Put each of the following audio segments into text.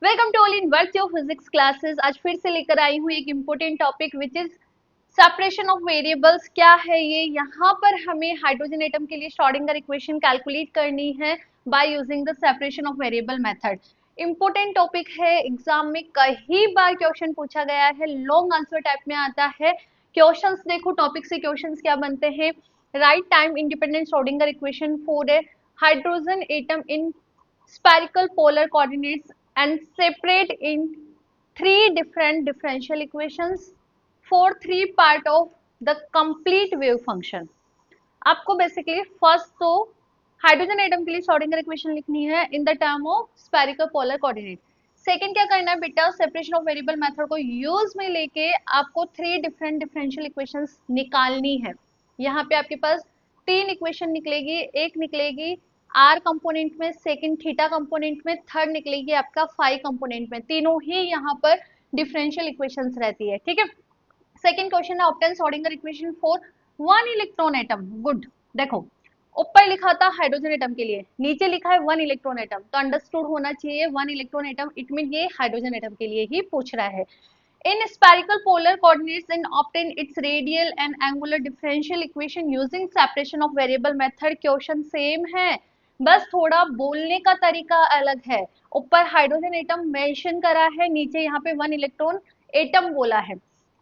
Welcome to all in virtue physics classes. आज फिर से लेकर आई हूँ एक important topic which is separation of variables. क्या है ये? यहाँ पर हमें हाइड्रोजन एटम के लिए श्रोडिंगर इक्वेशन कैलकुलेट करनी है by using the separation of variable method. Important topic है, एग्जाम में कई बार क्वेश्चन पूछा गया है, लॉन्ग आंसर टाइप में आता है। क्वेश्चंस देखो, टॉपिक से क्वेश्चंस क्या बनते हैं। Right time independent Schrodinger equation for a hydrogen atom in spherical polar coordinates and separate in three different differential equations for three part of the complete wave function। आपको basically first तो hydrogen atom के लिए Schrodinger equation लिखनी है in the term of spherical polar coordinate. Second क्या करना है बेटा, सेपरेशन ऑफ वेरिएबल मेथड को यूज में लेके आपको थ्री डिफरेंट डिफरेंशियल इक्वेशंस निकालनी है। यहाँ पे आपके पास तीन इक्वेशन निकलेगी, एक निकलेगी आर कंपोनेंट में, सेकंड थीटा कंपोनेंट में, थर्ड निकलेगी आपका फाई कंपोनेंट में। तीनों ही यहाँ पर डिफरेंशियल इक्वेशंस रहती है, ठीक है। सेकंड क्वेश्चन है obtain Schrodinger equation for one electron atom. Good, देखो ऊपर लिखा था हाइड्रोजन एटम के लिए, नीचे लिखा है वन इलेक्ट्रॉन एटम, तो अंडरस्टूड होना चाहिए one electron atom, it mean ये हाइड्रोजन एटम के लिए ही पूछ रहा है। इन spherical polar coordinates and obtain its radial and angular differential equation using separation of variable method। Question same है, बस थोड़ा बोलने का तरीका अलग है। ऊपर हाइड्रोजन एटम मेंशन करा है, नीचे यहाँ पे वन इलेक्ट्रॉन एटम बोला है।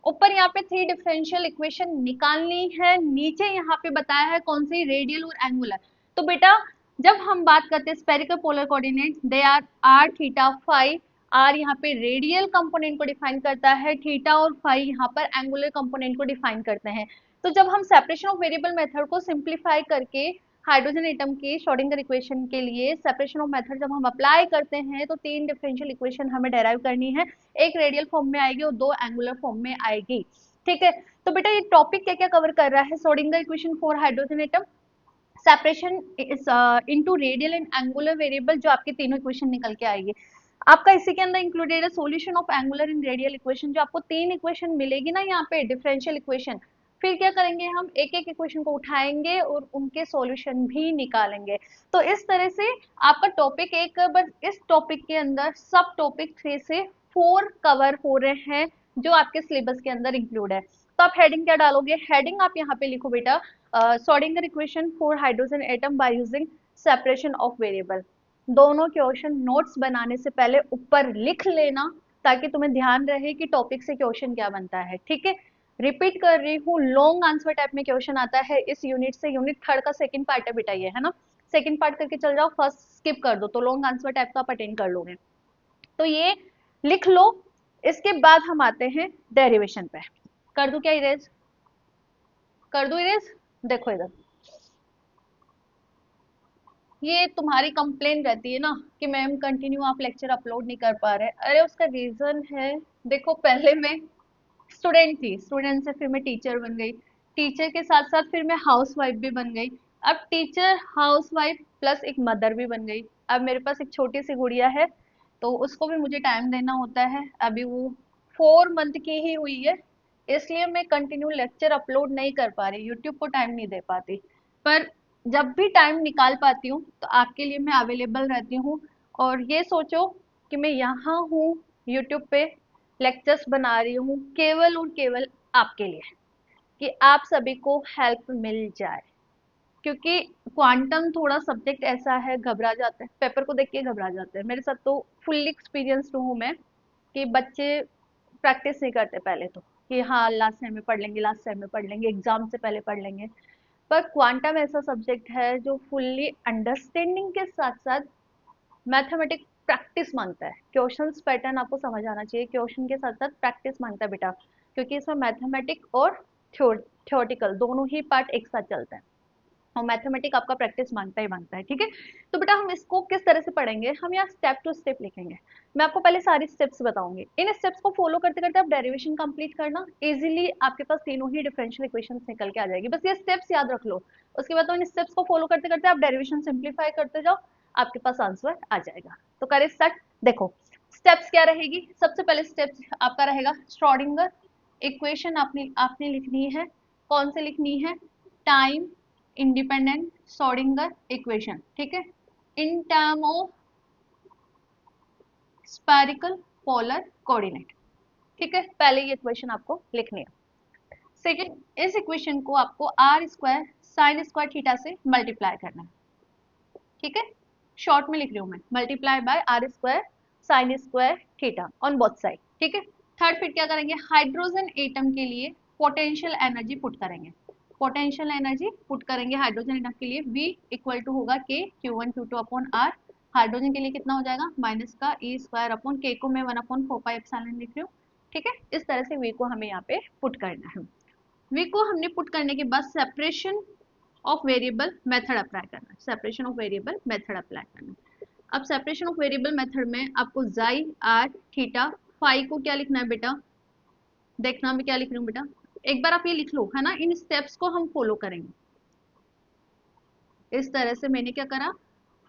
ऊपर यहाँ पे थ्री डिफरेंशियल इक्वेशन निकालनी है, नीचे यहाँ पे बताया है कौन सी, रेडियल और एंगुलर। तो बेटा जब हम बात करते हैं spherical polar coordinate, they are r theta phi. R यहाँ पे रेडियल कंपोनेंट को डिफाइन करता है, थीटा और फाई यहाँ पर एंगुलर कंपोनेंट को डिफाइन करते हैं। तो जब हम सेपरेशन ऑफ वेरिएबल मेथड को सिंप्लीफाई करके हाइड्रोजन एटम की श्रोडिंगर इक्वेशन के लिए सेपरेशन ऑफ मेथड जब हम अप्लाई करते हैं तो तीन डिफरेंशियल इक्वेशन हमें डेराइव करनी है, एक रेडियल फॉर्म में आएगी और दो एंगुलर फॉर्म में आएगी, ठीक है। तो बेटा ये टॉपिक क्या क्या कवर कर रहा है, Schrodinger equation for hydrogen atom, separation into radial and angular variable, जो आपके तीनों इक्वेशन निकल के आएगी। आपका इसी के अंदर इंक्लूडेड है solution of angular and radial equation. जो आपको तीन इक्वेशन मिलेगी ना यहाँ पे डिफरेंशियल इक्वेशन, फिर क्या करेंगे, हम एक एक इक्वेशन को उठाएंगे और उनके सॉल्यूशन भी निकालेंगे। तो इस तरह से आपका टॉपिक एक, बस इस टॉपिक के अंदर सब टॉपिक 3 से 4 कवर हो रहे हैं जो आपके सिलेबस के अंदर इंक्लूड है। तो आप हेडिंग क्या डालोगे, हेडिंग आप यहाँ पे लिखो बेटा Schrodinger equation for hydrogen atom by using separation of variable. दोनों क्वेश्चन नोट्स बनाने से पहले ऊपर लिख लेना ताकि तुम्हें ध्यान रहे कि टॉपिक से क्वेश्चन क्या बनता है, ठीक है। रिपीट कर रही हूँ, लॉन्ग आंसर टाइप में क्वेश्चन आता है इस यूनिट से। यूनिट थर्ड का सेकंड पार्ट है बेटा ये, है ना। सेकंड पार्ट करके चल जाओ, फर्स्ट स्किप कर दो तो लॉन्ग आंसर टाइप का आप अटेंड कर लोगे। तो ये लिख लो, इसके बाद हम आते हैं डेरिवेशन पे। कर दू क्या इरेज, कर दू इरेज। देखो इधर, ये तुम्हारी कंप्लेन रहती है ना कि मैम कंटिन्यू आप लेक्चर अपलोड नहीं कर पा रहे। अरे उसका रीजन है, देखो पहले मैं स्टूडेंट थी, स्टूडेंट से फिर मैं टीचर बन गई, टीचर के साथ साथ फिर मैं हाउस वाइफ भी बन गई। अब टीचर, हाउस वाइफ प्लस एक मदर भी बन गई। अब मेरे पास एक छोटी सी गुड़िया है तो उसको भी मुझे टाइम देना होता है। अभी वो 4 मंथ की ही हुई है, इसलिए मैं कंटिन्यू लेक्चर अपलोड नहीं कर पा रही, यूट्यूब को टाइम नहीं दे पाती। पर जब भी टाइम निकाल पाती हूँ तो आपके लिए मैं अवेलेबल रहती हूँ। और ये सोचो कि मैं यहाँ हूँ यूट्यूब पे लेक्चर्स बना रही हूँ केवल और केवल आपके लिए, कि आप सभी को हेल्प मिल जाए। क्योंकि क्वांटम थोड़ा सब्जेक्ट ऐसा है, घबरा जाते हैं, पेपर को देख के घबरा जाते हैं। मेरे साथ तो फुल्ली एक्सपीरियंस्ड हूँ मैं कि बच्चे प्रैक्टिस नहीं करते पहले तो, कि हाँ लास्ट टाइम में पढ़ लेंगे, लास्ट टाइम में पढ़ लेंगे, एग्जाम से पहले पढ़ लेंगे। पर क्वांटम ऐसा सब्जेक्ट है जो फुल्ली अंडरस्टैंडिंग के साथ साथ मैथमेटिक प्रैक्टिस मांगता है। क्वेश्चंस पैटर्न आपको समझ आना चाहिए, क्वेश्चन के साथ साथ प्रैक्टिस मांगता है बेटा, क्योंकि इसमें मैथमेटिक और थ्योरेटिकल दोनों ही पार्ट एक साथ चलते हैं और मैथमेटिक आपका प्रैक्टिस मांगता ही मांगता है, ठीक है। तो बेटा हम इसको किस तरह से पढ़ेंगे, हम यहाँ स्टेप टू स्टेप लिखेंगे। मैं आपको पहले सारी स्टेप्स बताऊंगी, इन स्टेप्स को फॉलो करते करते आप डेरिवेशन कंप्लीट करना, इजीली आपके पास तीनों ही डिफरेंशियल इक्वेशंस निकल के आ जाएगी। बस ये स्टेप्स याद रख लो, उसके बाद तो इन स्टेप्स को फॉलो करते करते आप डेरिवेशन सिंप्लीफाई करते जाओ, आपके पास आंसर आ जाएगा। तो करें स्टार्ट। देखो स्टेप्स क्या रहेगी, सबसे पहले स्टेप्स आपका रहेगा श्रोडिंगर इक्वेशन आपने आपने लिखनी है। कौन से लिखनी है, टाइम इंडिपेंडेंट श्रोडिंगर इक्वेशन, ठीक है, इन term of spherical polar coordinate. ठीक है, पहले ये इक्वेशन आपको लिखनी है। सेकेंड, इस इक्वेशन को आपको r square sine square theta से मल्टीप्लाई करना है। ठीक है, शॉर्ट में लिख रही हूँ मैं, multiply by r square sine square theta on both side. ठीक है, थर्ड फिर क्या करेंगे, हाइड्रोजन एटम के लिए पोटेंशियल एनर्जी पुट करेंगे। पोटेंशियल एनर्जी पुट करेंगे हाइड्रोजन एटम के लिए, V इक्वल टू होगा के Q1 Q2 upon R। Hydrogen के लिए कितना हो जाएगा, माइनस का E स्क्वायर अपॉन के को मैं 1 अपॉन 4 पाई एप्सिलॉन लिख रही हूँ। ठीक है, इस तरह से V को हमें यहाँ पे पुट करना है। V को हमने पुट करने के बाद separation of variable method apply करना है। Separation of variable method apply करना है। अब सेपरेशन ऑफ वेरिएबल मेथड में आपको जाई आर थीटा फाई को क्या लिखना है बेटा, देखना मैं क्या लिख रही हूँ बेटा, एक बार आप ये लिख लो, है ना। इन स्टेप्स को हम फॉलो करेंगे। इस तरह से मैंने क्या करा,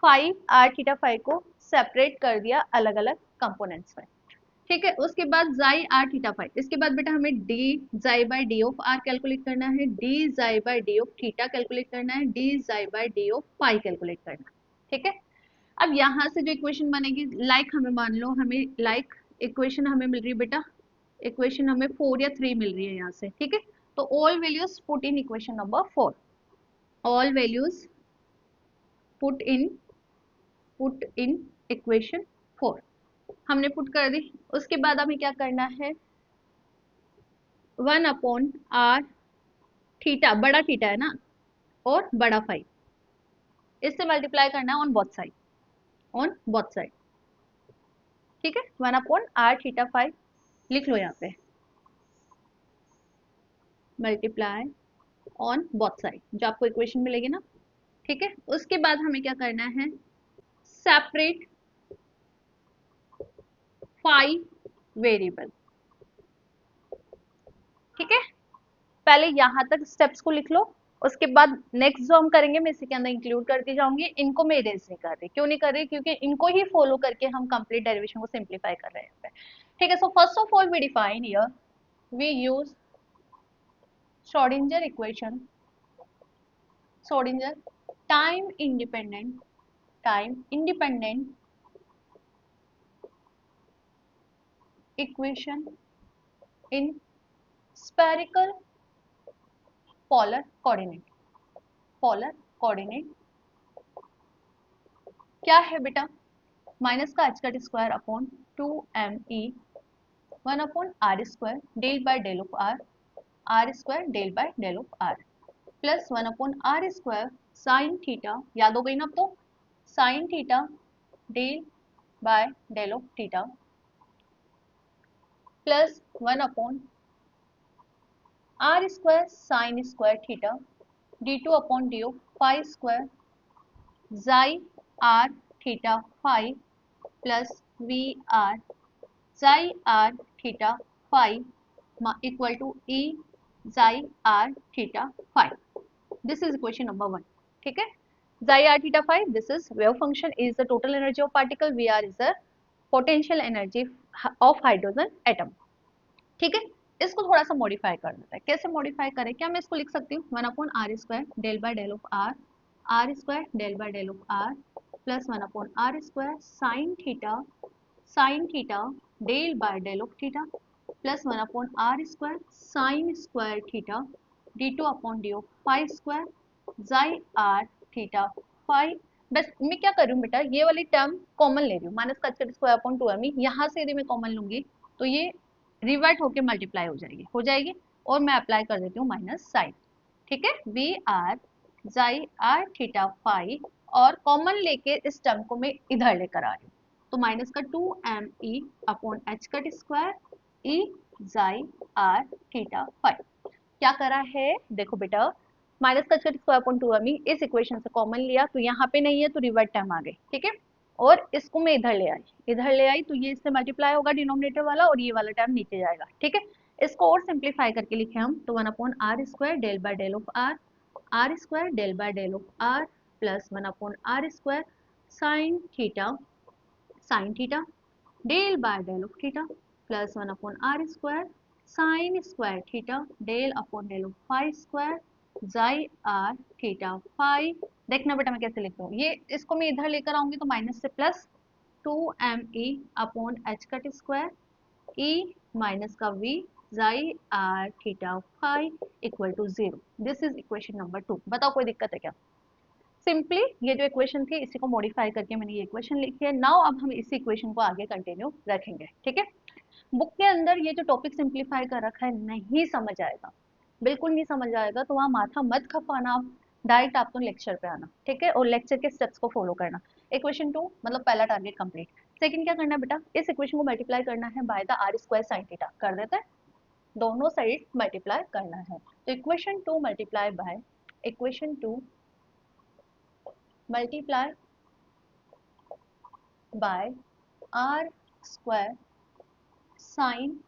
फाइव आर थीटा फाइव को सेपरेट कर दिया अलग अलग कंपोनेंट्स में। ठीक है, उसके बाद जाई आर थीटा फाइव, इसके बाद बेटा हमें d psi by d of r calculate करना है, d psi by d of theta calculate करना है, d psi by d of phi calculate करना है। ठीक है, अब यहाँ से जो इक्वेशन बनेगी, लाइक हमें मान लो हमें लाइक इक्वेशन हमें मिल रही है बेटा, इक्वेशन हमें 4 या 3 मिल रही है यहाँ से। ठीक है, तो all values put in equation number 4, all values put in equation 4 हमने पुट कर दी। उसके बाद हमें क्या करना है, 1 अपॉन आर थीटा, बड़ा थीटा है ना, और बड़ा फाइव, इससे मल्टीप्लाई करना है on both side, on both side. ठीक है, 1 अपॉन आर थीटा फाइव लिख लो यहाँ पे, मल्टीप्लाई ऑन बोथ साइड, जो आपको इक्वेशन मिलेगी ना। ठीक है, उसके बाद हमें क्या करना है, सेपरेट फाइव वेरिएबल। ठीक है, पहले यहां तक स्टेप्स को लिख लो, उसके बाद नेक्स्ट जो हम करेंगे मैं इसी के अंदर इंक्लूड करती जाऊंगी। इनको मैं इरेज नहीं कर रही, क्यों नहीं कर रही, क्योंकि इनको ही फॉलो करके हम कंप्लीट डेरिवेशन को सिंप्लीफाई कर रहे हैं। ठीक है, so first of all we define here, we use Schrodinger equation, Schrodinger time independent equation in spherical polar coordinate. Polar coordinate क्या है बेटा, माइनस का h square upon 2me 1 upon r square del by del of r square del by del of r, plus 1 upon r square sine theta, याद हो गई ना अब तो, sine theta del by del of theta, plus 1 upon r square sine square theta d two upon D of phi square psi r theta phi plus V are psi r theta phi equal to E psi r theta phi. This is equation number 1। ठीक है, psi r theta phi, this is wave function is the total energy of particle, V r is the potential energy of hydrogen atom. ठीक है, इसको थोड़ा सा modify कर देते हैं। कैसे मॉडिफाई करें, क्या मैं इसको लिख सकती हूँ 1 upon r square del by del of r square del by del of r plus 1 upon r square sine theta del by del of theta plus 1 upon r square sine square theta d two upon D of phi square psi r theta phi. बस मैं क्या कर रही हूँ बेटा, ये वाली term common ले रही हूँ, माइनस का स्क्वायर अपॉन 2m, यहाँ से यदि मैं कॉमन लूंगी तो ये रिवर्ट होके मल्टीप्लाई हो जाएगी, और मैं अप्लाई कर देती हूँ माइनस साइन। ठीक है, we are psi r theta phi, और कॉमन लेके इस टर्म को मैं इधर लेकर आ रही हूँ, तो माइनस का 2me upon h cut square E psi r theta five. क्या करा है देखो बेटा, माइनस का स्क्वायर अपॉन 2me, इस इक्वेशन से कॉमन लिया तो यहाँ पे नहीं है तो रिवर्ट टर्म आ गई। ठीक है, और इसको मैं इधर ले आई तो ये इससे मल्टीप्लाई होगा डिनोमिनेटर वाला, और ये वाला टर्म नीचे जाएगा। ठीक है, इसको और सिंप्लीफाई करके लिखे हम तो 1 upon r square del by del of r square del by del of r plus 1 upon r square sine theta del by del of theta plus 1 upon r square sine square theta del upon del of phi square psi r theta phi. देखना बेटा मैं कैसे लिखती हूँ, ये इसको मैं इधर लेकर आऊंगी तो माइनस से plus, 2me upon H cut square ई माइनस का v psi r theta phi equal to 0। This is equation number 2। बताओ कोई दिक्कत है क्या? सिंपली ये जो इक्वेशन थी इसी को मॉडिफाई करके मैंने ये इक्वेशन लिखी है। नाउ अब हम इसी इक्वेशन को आगे कंटिन्यू रखेंगे, ठीक है। बुक के अंदर ये जो टॉपिक सिंप्लीफाई कर रखा है नहीं समझ आएगा, बिल्कुल नहीं समझ आएगा, तो वहाँ माथा मत खपाना, डायरेक्ट आप तो लेक्चर पे आना, ठीक है, और लेक्चर के स्टेप्स को फॉलो करना। इक्वेशन 2 मतलब पहला टारगेट कंप्लीट। सेकंड क्या करना है बेटा, इस इक्वेशन को मल्टीप्लाई करना है by the r square sine theta. कर देते हैं, दोनों साइड मल्टीप्लाई करना है। तो equation 2 multiply by equation 2 multiply by r square sine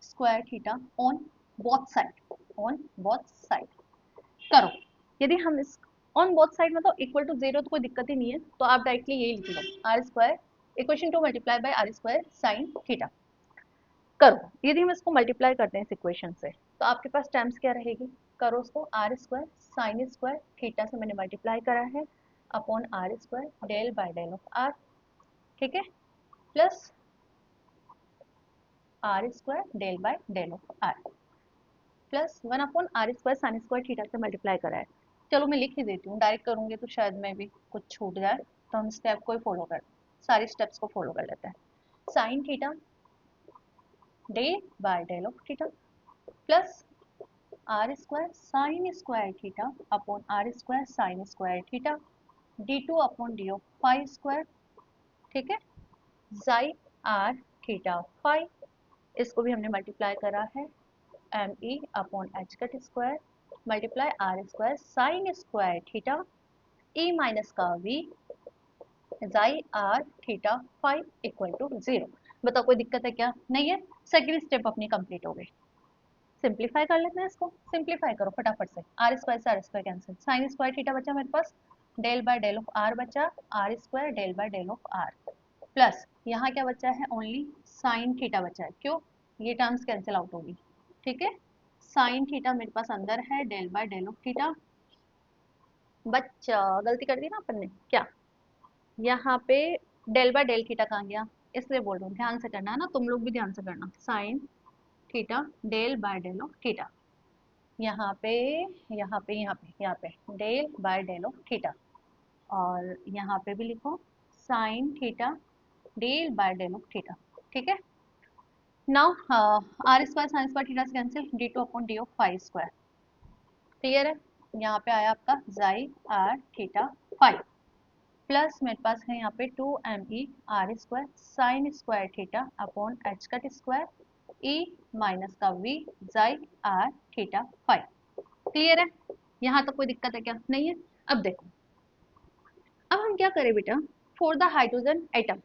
square theta on both side, on both side करो। यदि हम इस ऑन बोथ साइड में तो इक्वल टू 0 तो कोई दिक्कत ही नहीं है, तो आप डायरेक्टली यही लिख लो, r square equation 2 multiply by r square sine theta करो। यदि हम इसको मल्टीप्लाई करते हैं इस इक्वेशन से तो आपके पास टर्म्स क्या रहेगी, करो उसको, r square sine square theta से मैंने मल्टीप्लाई करा है upon r square del by del of r, ठीक है, plus r square del by del of r plus 1 upon r square sine square theta से मल्टीप्लाई करा है। चलो मैं लिख ही देती हूँ, डायरेक्ट करूँगी तो शायद में भी कुछ छूट जाए, तो हम स्टेप को ही फॉलो कर, सारे स्टेप्स को फॉलो कर लेते हैं। Sine theta del by del of theta plus r square sine square theta upon r square sine square theta d2 upon D of phi square, ठीक है, जाई आर थीटा फाई, इसको भी हमने multiply करा है m e upon H cut square multiply r square sine square theta e minus का v psi r theta phi equal to 0। बताओ कोई दिक्कत है क्या? नहीं है। सेकेंड स्टेप अपनी कंप्लीट हो गई, सिंप्लीफाई कर लेते हैं इसको, सिंप्लीफाई करो फटाफट से, आर स्क्वायर से r square cancel, sine square theta बचा मेरे पास, del by del of r बचा, r square del by del of r plus यहाँ क्या बचा है, ओनली साइन थीटा बचा है, क्यों, ये टर्म्स कैंसिल आउट होगी, ठीक है, साइन थीटा मेरे पास अंदर है, del by del of theta, बच्चा गलती कर दी ना अपन ने, क्या यहाँ पे डेल बाय डेल थीटा कहाँ गया, इसलिए बोल रहा हूँ ध्यान से करना है ना, तुम लोग भी ध्यान से करना, sine theta del by del of theta, यहाँ पे यहाँ पे यहाँ पे यहाँ पे del by del of theta, और यहाँ पे भी लिखो sine theta del by del of theta, ठीक है। Now r square sine square theta से cancel, d two upon D of phi square, clear है। यहाँ पे आया आपका psi r theta phi plus मेरे पास है यहाँ पे 2me are square sine square theta upon H cut square E minus का v psi r theta phi, clear है। यहाँ तक कोई दिक्कत है क्या? नहीं है। अब देखो, अब हम क्या करें बेटा, for the hydrogen atom,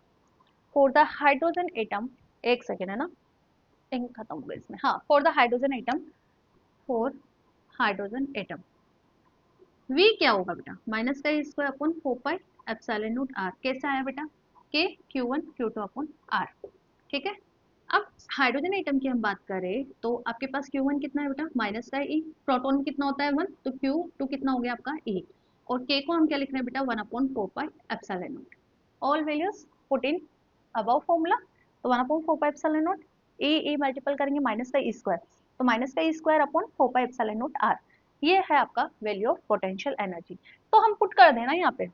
for the hydrogen atom, एक सेकेंड है ना, इंक खत्म हो गया इसमें, हाँ, for the hydrogen atom, for hydrogen atom v क्या होगा बेटा, माइनस का square upon 4 pi epsilon naught r, कैसे आया बेटा, k q1 q2 upon r, ठीक है। अब हाइड्रोजन एटम की हम बात करें तो आपके पास Q1 कितना है बेटा, माइनस का ई, प्रोटॉन कितना होता है 1, तो Q2 कितना हो गया आपका ई, और K को हम क्या लिख रहे हैं बेटा 1 upon 4 pi epsilon naught, all values put in above formula, तो 1 upon 4 pi epsilon naught, a multiple करेंगे माइनस का ई स्क्वायर, तो माइनस का E square upon 4 pi epsilon naught r, ये है आपका वैल्यू ऑफ पोटेंशियल एनर्जी। तो हम पुट कर देना यहाँ पे,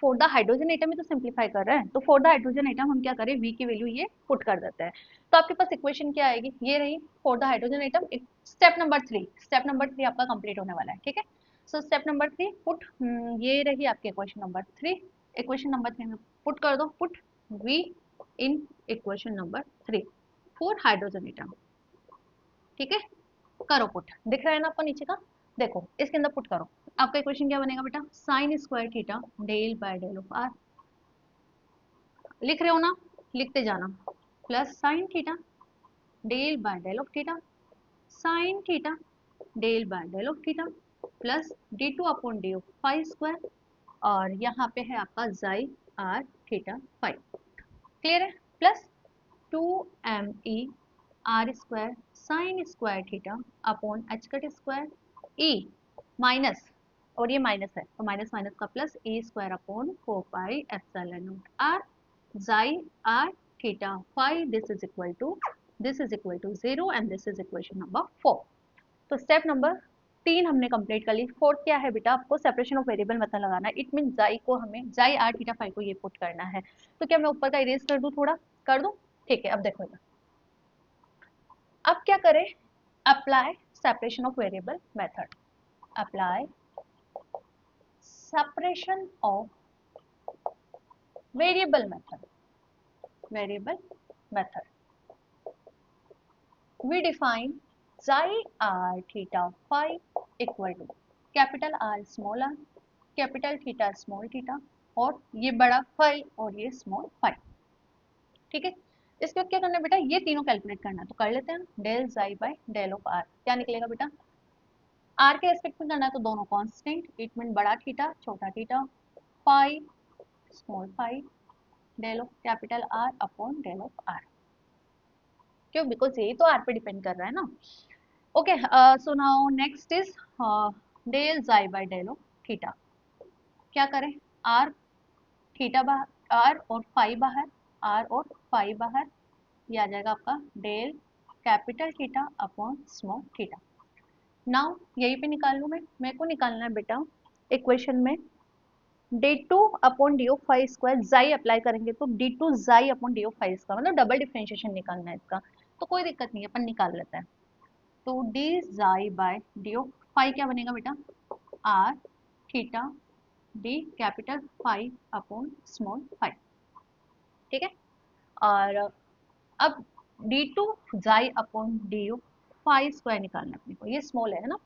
फॉर द हाइड्रोजन एटम में तो सिंप्लीफाई कर रहे हैं, तो फॉर द हाइड्रोजन एटम हम क्या करें, v की वैल्यू ये पुट कर देते हैं, तो आपके पास इक्वेशन क्या आएगी, ये रही for the hydrogen atom. Step number 3, step number 3 आपका कंप्लीट होने वाला है, ठीक है। सो स्टेप नंबर 3 पुट, ये रही आपकी इक्वेशन नंबर 3, इक्वेशन नंबर 3 में पुट कर दो, put v in equation number 3 for hydrogen atom, ठीक है, करो पुट, दिख रहा है ना आपको नीचे का, देखो इसके अंदर पुट करो, आपका इक्वेशन क्या बनेगा बेटा, sine square theta del by del of r, लिख रहे हो ना, लिखते जाना, plus sine theta del by del of theta, sine theta del by del of theta plus D two upon D of phi square, और यहाँ पे है आपका psi r theta phi, clear है, plus 2me are square sine square theta upon H cut square E minus, और ये minus है तो माइनस माइनस का plus e square upon 4 pi epsilon naught r xi r theta phi, this is equal to 0 and this is equation number 4. तो step number 3 हमने complete कर ली। Fourth क्या है बेटा, आपको सेपरेशन ऑफ वेरिएबल मतलब लगाना है। इट मीन जाई को हमें जाई आर थीटा फाई को ये पुट करना है। तो क्या मैं ऊपर का इरेज कर दूं, थोड़ा कर दूं, ठीक है। अब देखो अब क्या करें, apply separation of variable method, apply separation of variable method, we define psi r theta phi equal to capital R small r, capital theta small theta, और ये बड़ा फाई और ये स्मॉल फाई, ठीक है। इसके बाद क्या करना है बेटा, ये तीनों कैलकुलेट करना है, तो कर लेते हैं। Del psi by del of are क्या निकलेगा बेटा, आर के रेस्पेक्ट में करना है तो दोनों कांस्टेंट, इट मीन बड़ा थीटा छोटा theta, phi small phi, del of capital R upon del of r, क्यों, बिकॉज यही तो आर पे डिपेंड कर रहा है ना। Okay, so now next is del psi by del of theta. क्या करें, आर थीटा बाहर, आर और फाई बाहर, आर और फाई बाहर, ये आ जाएगा आपका del capital theta upon small theta. Now यहीं पे निकाल लूँ मैं, मेरे को निकालना है बेटा इक्वेशन में d two upon D of phi square, psi apply करेंगे तो d two psi upon D of phi square, मतलब डबल डिफरेंशिएशन निकालना है इसका, तो कोई दिक्कत नहीं है, अपन निकाल लेते हैं। तो D psi by d of phi क्या बनेगा बेटा, r theta d capital phi upon small phi, ठीक है। और अब d two psi upon D of phi square निकालना है अपने को, ये स्मॉल है ना,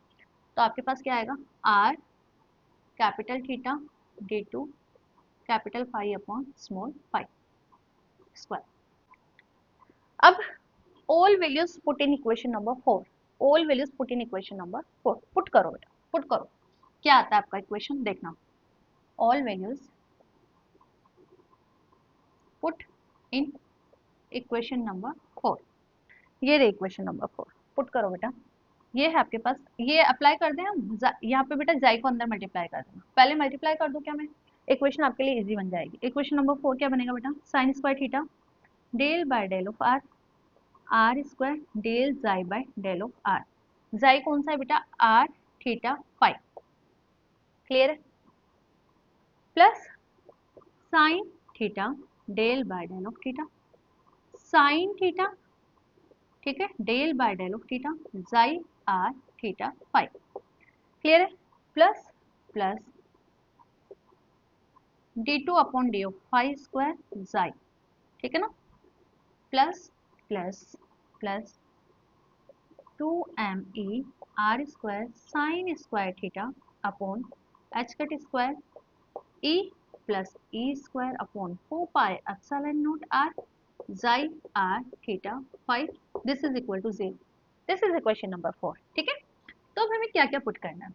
तो आपके पास क्या आएगा, r capital theta d two capital phi upon small phi square. अब all values put in equation number 4, all values put in equation number 4, put करो बेटा, पुट करो, क्या आता है आपका इक्वेशन देखना, all values put in equation number 4, ये रही इक्वेशन नंबर 4, पुट करो बेटा। ये है आपके पास, ये अप्लाई कर दें हम, यहाँ पे बेटा जाई को अंदर मल्टीप्लाई कर देना, पहले मल्टीप्लाई कर दो क्या मैं, इक्वेशन आपके लिए इजी बन जाएगी। इक्वेशन नंबर 4 क्या बनेगा बेटा, sine square theta del by del of are, are square del psi by del of r, psi कौन सा है बेटा, आर थीटा फाई, क्लियर है, plus sine theta del by del of theta, sine theta, ठीक है, del by del of theta, psi r theta phi, clear है, plus plus D two upon D of phi square psi, ठीक है ना, plus plus plus 2me r square sine square theta upon h cut square e plus e square upon 4 pi epsilon naught r psi r theta phi, this is equal to 0, this is equation number 4, ठीक है। तो अब हमें क्या क्या put करना है,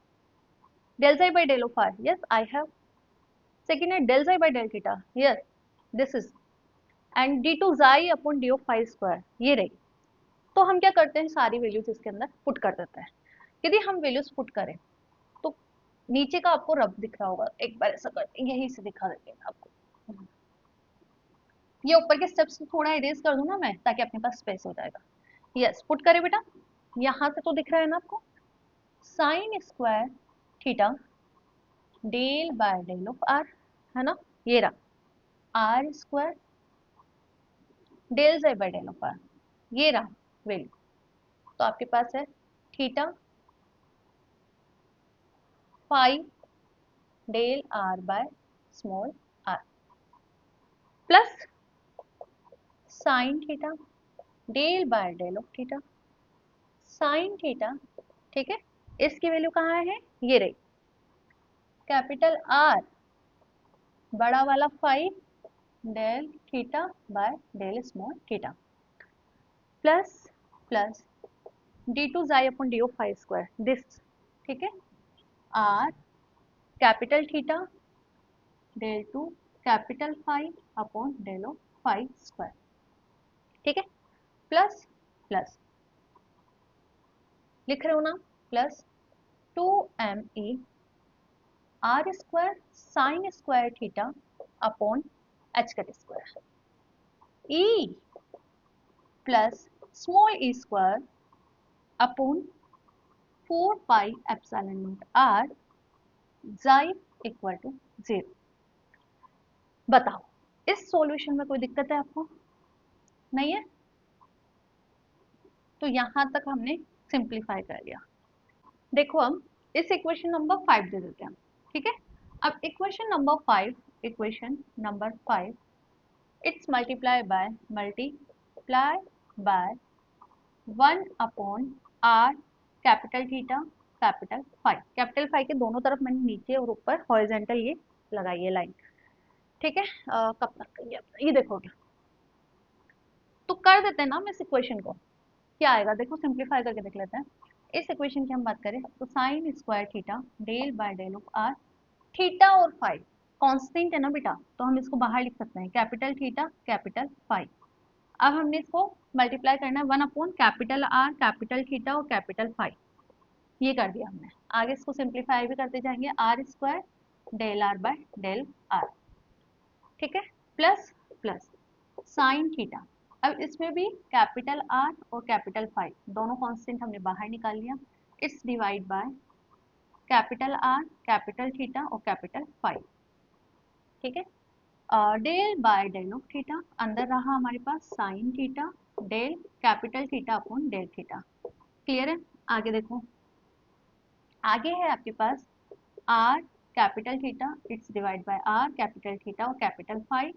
del psi by del of r, yes I have, second है del psi by del theta, yes this is, and d two psi upon D of phi square, ये रही। तो हम क्या करते हैं, सारी वैल्यूज इसके अंदर पुट कर देते हैं। यदि हम वैल्यूज पुट करें तो नीचे का आपको रब दिख रहा होगा, एक बार ऐसा करते हैं, यही से दिखा देते हैं आपको, ये ऊपर के स्टेप्स थोड़ा इरेज कर दूं ना मैं, ताकि अपने पास स्पेस हो जाएगा। यस, पुट करें बेटा, यहाँ से तो दिख रहा है ना आपको, sine square theta del by del of R, है ना, ये रहा R square del by del of R, ये रहा वैल्यू, तो आपके पास है theta phi del are by small R, plus sine theta del by del of theta sine theta, ठीक है, इसकी वैल्यू कहाँ है, ये रही कैपिटल आर बड़ा वाला phi del theta by del small theta, plus plus D two psi upon D of phi square this, ठीक है, R capital theta del two capital phi upon del of phi square, ठीक है, plus plus लिख रहे हो ना, plus 2me are square sine square theta upon H cut square, E plus small E square upon 4 pi epsilon naught R psi equal to 0। बताओ इस solution में कोई दिक्कत है आपको? नहीं है? तो यहां तक हमने सिंप्लीफाई कर लिया। देखो हम इस इक्वेशन नंबर 5 दे देते हैं, ठीक है। अब equation number 5 it's multiply by 1 upon R capital theta capital phi के दोनों तरफ मैंने नीचे और ऊपर हॉरिजॉन्टल ये लगाई है लाइन, ठीक है। कब तक ये देखोगे तो कर देते हैं ना हम इस इक्वेशन को। क्या आएगा देखो, सिंप्लीफाई करके देख लेते हैं। इस इक्वेशन की हम बात करें तो sine square theta del by del of R, theta और फाई कांस्टेंट है ना बेटा, तो हम इसको बाहर लिख सकते हैं कैपिटल थीटा कैपिटल फाई। अब हमने इसको मल्टीप्लाई करना है 1 upon capital r capital theta और कैपिटल फाई, ये कर दिया हमने। आगे इसको सिंप्लीफाई भी करते जाएंगे, r square del are by del r, ठीक है, प्लस प्लस साइन थीटा। अब इसमें भी कैपिटल आर और कैपिटल फाई दोनों कांस्टेंट हमने बाहर निकाल लिया, it's divide by capital r capital theta और कैपिटल फाई, ठीक है। Del by del of theta, अंदर रहा हमारे पास sine theta del capital theta upon del theta. Clear है? आगे देखो, आगे है आपके पास r capital theta it's divide by r capital theta और capital phi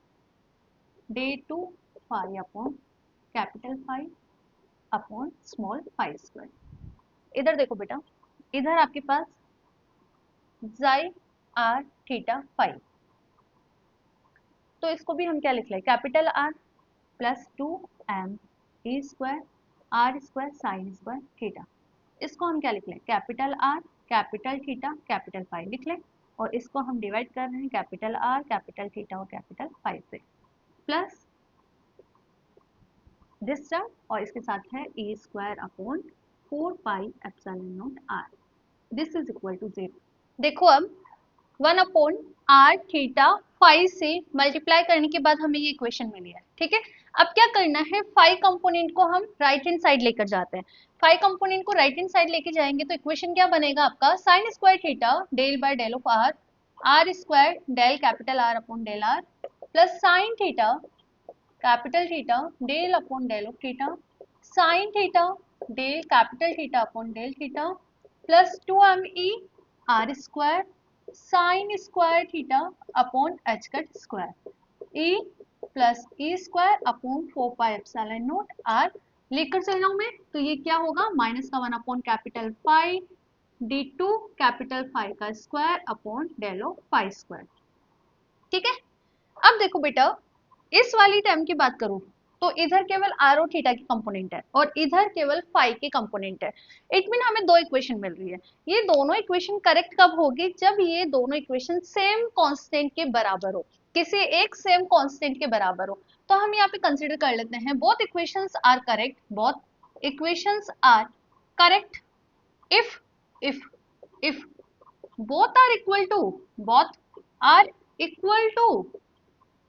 d two phi upon capital phi upon small phi square. इधर देखो बेटा, इधर आपके पास जाई आर थीटा फाई, तो इसको भी हम क्या लिख लें, capital r plus 2m E square r square sine square theta. इसको हम क्या लिख लें, capital r capital theta capital phi लिख लें, और इसको हम डिवाइड कर रहे हैं कैपिटल आर कैपिटल थीटा और कैपिटल फाई से, प्लस दिस टर्म और इसके साथ है E square upon 4 pi epsilon naught r, this is equal to 0। देखो अब 1 अपॉन आर थीटा फाई से मल्टीप्लाई करने के बाद हमें ये इक्वेशन मिली है, ठीक है। अब क्या करना है, फाई कंपोनेंट को हम राइट हैंड साइड लेकर जाते हैं। फाई कंपोनेंट को राइट हैंड साइड लेके जाएंगे तो इक्वेशन क्या बनेगा आपका, sine square theta del by del of are, are square del capital R upon del R plus sine theta capital theta del upon del of theta sine theta del capital theta upon del theta plus 2me are square sine square theta upon H cut square E plus E square upon 4 pi epsilon naught are लेकर चल रहा हूं मैं, तो ये क्या होगा minus का 1 upon capital phi d two capital phi का square upon del of phi square, ठीक है। अब देखो बेटा, इस वाली टर्म की बात करूं तो इधर केवल आर और थीटा की कंपोनेंट है और इधर केवल फाई की कंपोनेंट है। इट मीन हमें दो इक्वेशन मिल रही है। ये दोनों इक्वेशन करेक्ट कब होगी, जब ये दोनों इक्वेशन सेम कांस्टेंट के बराबर हो, किसी एक सेम कांस्टेंट के बराबर हो। तो हम यहाँ पे कंसीडर कर लेते हैं both equations are correct, both equations are correct if if if both are equal to both are equal to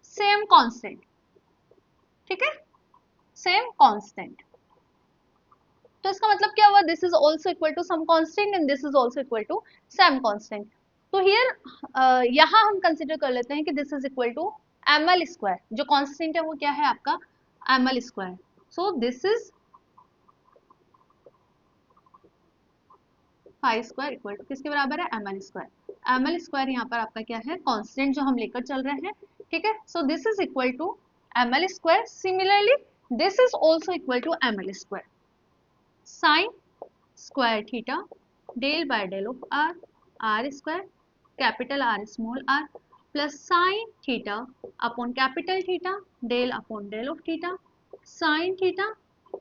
same constant, ठीक है, सेम कांस्टेंट। तो इसका मतलब क्या हुआ, this is also equal to some constant and this is also equal to same constant. तो here यहाँ हम कंसिडर कर लेते हैं कि this is equal to ml square, जो कांस्टेंट है वो क्या है आपका ml square. So this is phi square equal to किसके बराबर है, ml स्क्वायर। ml स्क्वायर यहाँ पर आपका क्या है, कांस्टेंट जो हम लेकर चल रहे हैं, ठीक है। So this is equal to ml square, similarly this is also equal to ml square sine square theta del by del of are, are square capital R small R plus sine theta upon capital theta del upon del of theta sine theta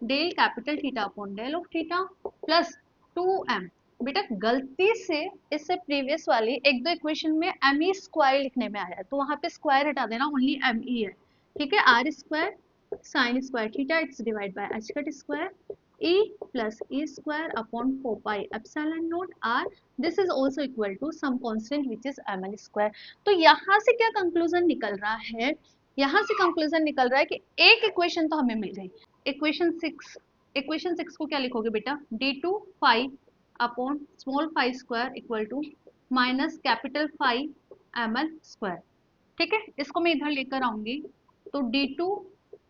del capital theta upon del of theta plus 2m। बेटा गलती से इससे previous वाली एक दो equation में M E square लिखने में आया है, तो वहां पे स्क्वायर हटा देना, ओनली एम ई है, ठीक है। R square sine square theta it's divide by H cut square e plus e square upon 4 pi epsilon naught r, this is also equal to some constant which is ml square। तो यहाँ से क्या conclusion निकल रहा है यहां से conclusion निकल रहा है कि एक इक्वेशन तो हमें मिल गई। इक्वेशन 6 को क्या लिखोगे बेटा, d2 phi upon small phi square equal to minus capital phi ml square. ठीक है, इसको मैं इधर लेकर आऊंगी तो d2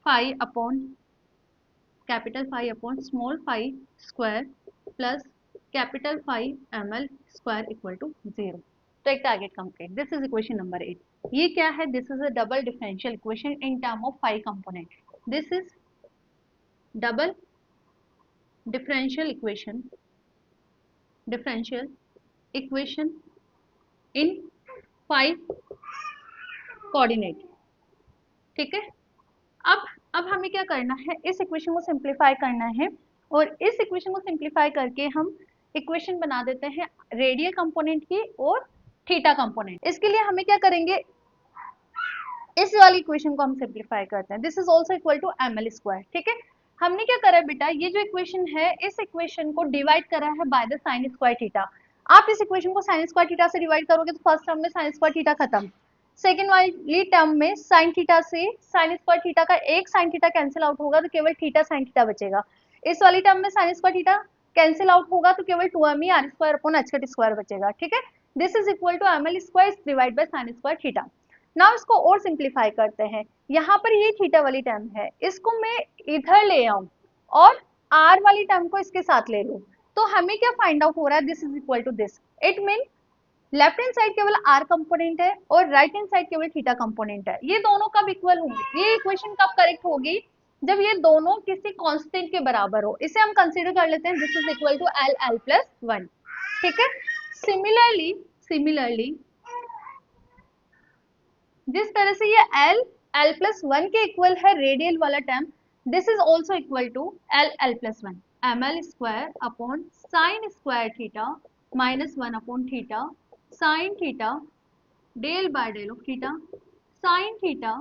phi upon capital phi upon small phi square plus capital phi ml square equal to 0। तो एक target complete. This is equation number 8। ये क्या है, this is a double differential equation in term of five component. This is double differential equation in 5 coordinate. ठीक है, अब हमें क्या करना है, इस इक्वेशन को सिंप्लीफाई करना है और इस इक्वेशन को सिंप्लीफाई करके हम इक्वेशन बना देते हैं रेडियल कंपोनेंट की और थीटा कंपोनेंट। इसके लिए हमें क्या करेंगे, इस वाली इक्वेशन को हम सिंप्लीफाई करते हैं। This is also equal to ml square. ठीक है, हमने क्या करा है बेटा, ये जो इक्वेशन है इस इक्वेशन को डिवाइड करा है by the sign square theta. आप इस इक्वेशन को साइन स्क्वायर थीटा से डिवाइड करोगे तो फर्स्ट टर्म में साइन स्क्वायर थीटा खत्म, सेकेंड वाली टर्म में साइन थीटा से साइन स्क्वायर थीटा का एक साइन थीटा कैंसिल आउट होगा तो केवल थीटा साइन थीटा बचेगा। इस वाली टर्म में sine square theta cancel out होगा तो केवल 2m R square upon H cut square बचेगा। ठीक है, this is equal to ml square divide by sine square theta. Now इसको और सिंप्लीफाई करते हैं। यहाँ पर ये थीटा वाली टर्म है, इसको मैं इधर ले आऊं और r वाली टर्म को इसके साथ ले लूं तो हमें क्या फाइंड आउट हो रहा है, this is equal to this. It mean left hand side केवल r कंपोनेंट है और राइट हैंड साइड केवल थीटा कंपोनेंट है। ये दोनों कब इक्वल होंगे, ये इक्वेशन कब करेक्ट होगी, जब ये दोनों किसी कांस्टेंट के बराबर हो। इसे हम कंसीडर कर लेते हैं, this is equal to l plus 1। ठीक है, सिमिलरली जिस तरह से ये l प्लस 1 के इक्वल है रेडियल वाला term, this is also equal to l plus 1 ml square upon sine square theta minus 1 upon theta sine theta del by del of theta sine theta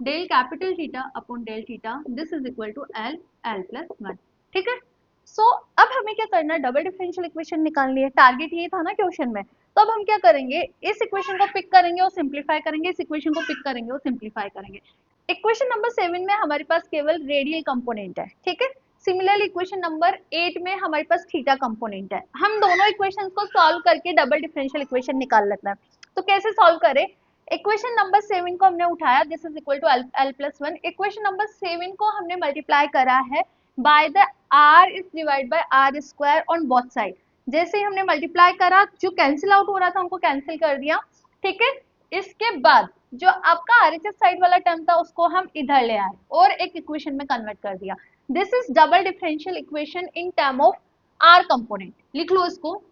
del capital theta upon del theta. This is equal to l plus 1। ठीक है, सो अब हमें क्या करना है, double differential equation निकालनी है। Target ये था ना क्वेश्चन में, तो अब हम क्या करेंगे, इस इक्वेशन को पिक करेंगे और सिंप्लीफाई करेंगे, इस इक्वेशन को पिक करेंगे और सिंप्लीफाई करेंगे। इक्वेशन नंबर 7 में हमारे पास केवल रेडियल कंपोनेंट है। ठीक है, सिमिलरली इक्वेशन नंबर 8 में हमारे पास थीटा कंपोनेंट है। हम दोनों इक्वेशंस को सॉल्व करके डबल डिफरेंशियल इक्वेशन निकाल लेते हैं। तो कैसे सॉल्व करें, इक्वेशन नंबर 7 को हमने उठाया, this is equal to l plus 1। Equation number 7 को हमने मल्टीप्लाई करा है by the r is divide by r square on both side. जैसे ही हमने मल्टीप्लाई करा, जो कैंसिल आउट हो रहा था उनको कैंसिल कर दिया। ठीक है, इसके बाद जो आपका RHS साइड वाला टर्म था उसको हम इधर ले आए और एक इक्वेशन में कन्वर्ट कर दिया। This is double differential equation in term of r component. लिख लो इसको,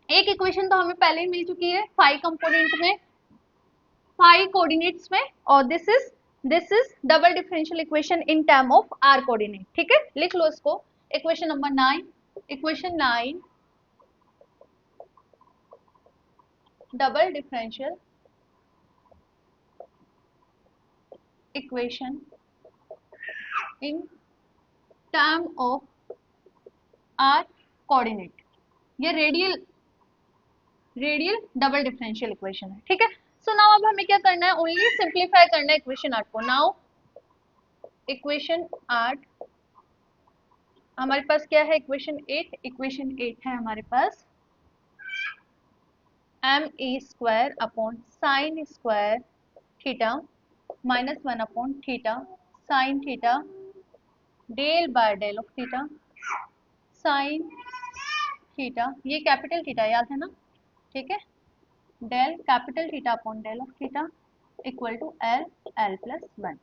एक इक्वेशन तो हमें पहले ही मिल चुकी है 5 कंपोनेंट में, 5 कोऑर्डिनेट्स में, और this is double differential equation in term of r coordinate. ठीक है, लिख लो इसको, equation number 9, equation 9 double differential equation in term of r coordinate. ये रेडियल डबल डिफरेंशियल इक्वेशन है। ठीक है, सो नाउ अब हमें क्या करना है, ओनली सिंप्लीफाई करना है इक्वेशन 8 को। नाउ इक्वेशन 8 हमारे पास क्या है, इक्वेशन 8 है हमारे पास m e square upon sine square theta minus 1 upon theta sine theta del by del of theta sine theta, ये कैपिटल थीटा याद है ना। ठीक है, del capital theta upon del of theta equal to l plus 1।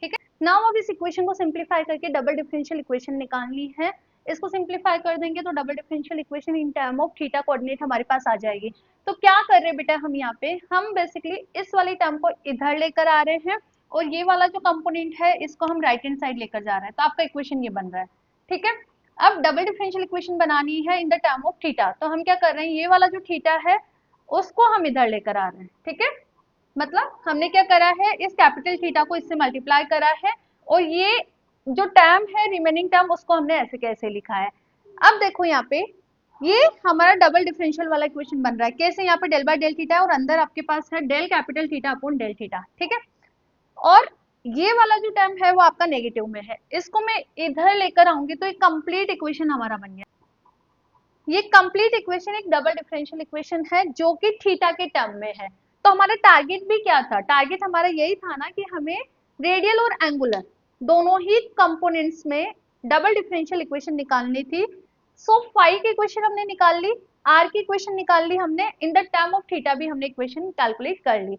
ठीक है, now अब इस इक्वेशन को सिंप्लीफाई करके डबल डिफरेंशियल इक्वेशन निकालनी है। इसको सिंप्लीफाई कर देंगे तो double differential equation in term of theta coordinate हमारे पास आ जाएगी। तो क्या कर रहे हैं बेटा, हम यहाँ पे हम बेसिकली इस वाली टर्म को इधर लेकर आ रहे हैं और ये वाला जो कंपोनेंट है इसको हम राइट हैंड साइड लेकर जा रहे हैं। तो आपका इक्वेशन ये बन रहा है। ठीक है, अब डबल डिफरेंशियल इक्वेशन बनानी है in the term of theta, तो हम क्या कर रहे हैं, ये वाला जो थीटा है उसको हम इधर लेकर आ रहे हैं। ठीक है, मतलब हमने क्या करा है, इस कैपिटल थीटा को इससे मल्टीप्लाई करा है और ये जो टर्म है रिमेनिंग टर्म उसको हमने ऐसे कैसे लिखा है। अब देखो यहाँ पे ये हमारा डबल डिफरेंशियल वाला इक्वेशन बन रहा है। कैसे, यहाँ पे डेल बाय डेल थीटा है और अंदर आपके पास है del capital theta upon del theta. ठीक है, और ये वाला जो टर्म है वो आपका नेगेटिव में है, इसको मैं इधर लेकर आऊंगी तो एक कंप्लीट इक्वेशन हमारा बन गया। ये कंप्लीट इक्वेशन एक डबल डिफरेंशियल इक्वेशन है जो कि थीटा के टर्म में है। तो हमारा टारगेट भी क्या था, टारगेट हमारा यही था ना कि हमें रेडियल और एंगुलर दोनों ही कंपोनेंट्स में डबल डिफरेंशियल इक्वेशन निकालनी थी। सो फाई की इक्वेशन हमने निकाल ली, आर की इक्वेशन निकाल ली हमने, in the term of theta भी हमने इक्वेशन कैलकुलेट कर ली।